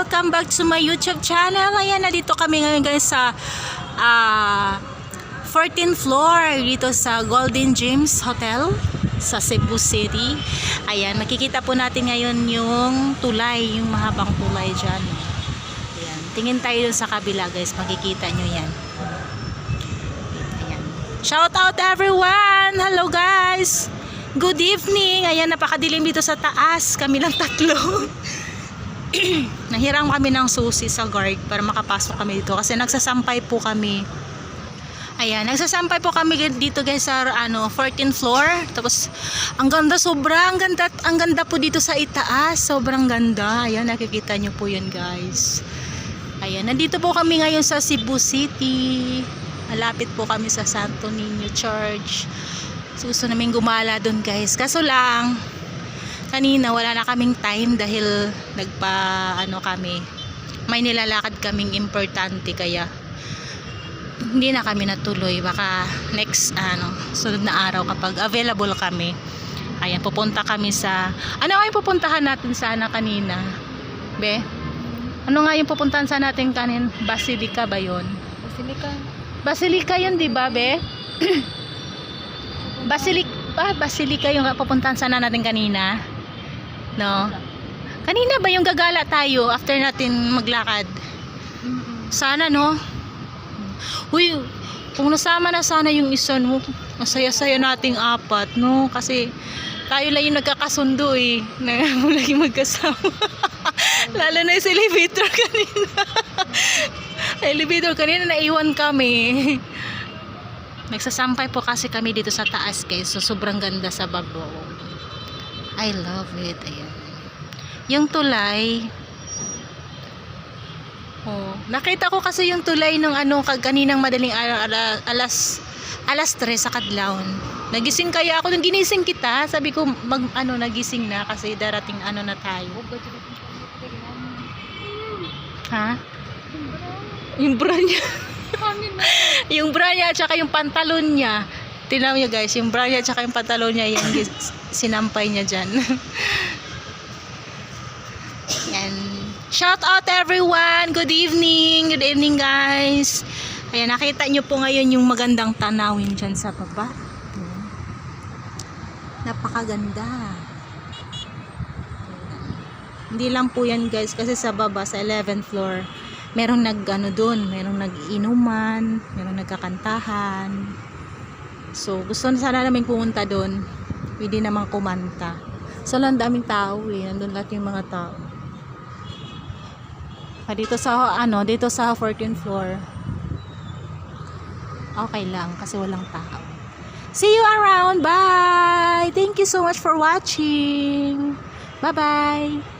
welcome back to my YouTube channel. Ayan, nandito kami ngayon guys sa 14th floor dito sa Golden Gems Hotel sa Cebu City. Ayan, makikita po natin ngayon yung tulay, yung mahabang tulay dyan. Ayan, tingin tayo sa kabila guys, makikita nyo yan. Ayan. Shout out everyone! Hello guys! Good evening! Ayan, napakadilim dito sa taas. Kami lang tatlo. Nahiram kami ng susi sa guard para makapasok kami dito kasi nagsasampay po kami. Ayan, nagsasampay po kami dito guys sa 14th floor. Tapos ang ganda, sobrang ganda, ang ganda po dito sa itaas, sobrang ganda. Ayan, nakikita nyo po yun guys. Ayan, nandito po kami ngayon sa Cebu City. Malapit po kami sa Santo Niño Church. Gusto namin gumala doon guys. Kaso lang kanina wala na kaming time dahil kami. May nilalakad kaming importante kaya hindi na kami natuloy. Baka next sunod na araw kapag available kami. Ayan, pupunta kami sa yung pupuntahan natin sana kanina? Be? Ano nga yung pupuntahan sa natin kanin? Basilica ba yun? Basilica yun, di ba, be? Basilica yung pupuntahan sana natin kanina. No? Kanina ba yung gagala tayo after natin maglakad? Sana, no? Uy, kung nasama na sana yung isa, no? Masaya-saya nating apat, no? Kasi tayo lang yung nagkakasundo eh. Lagi magkasama. Lalo na yung elevator kanina. Elevator kanina naiwan kami. Nagsasampay po kasi kami dito sa taas guys. So sobrang ganda sa babo. I love it. Ayan. Yung tulay. Oh, nakita ko kasi yung tulay ng kaninang madaling alas 3 sa kadlawon. Nagising kaya ako nung ginising kita. Sabi ko nagising na kasi darating na tayo. Ha? Yung bra niya. Yung bra niya at saka yung pantalon niya. Tingnan niyo guys, yung bra niya at saka yung pantalon niya, yan sinampay niya dyan. Yan. Shout out everyone. Good evening. Good evening guys. Ayan, nakita niyo po ngayon yung magandang tanawin dyan sa baba. Napakaganda. Hindi lang po yan guys kasi sa baba sa 11th floor merong doon, merong nag-inuman, merong nagkakantahan. So gusto na sana namin pumunta doon. Pwede namang kumanta. So lang daming tao eh, nandun lahat yung mga tao. Dito sa 14th floor. Okay lang kasi walang tao. See you around. Bye. Thank you so much for watching. Bye-bye.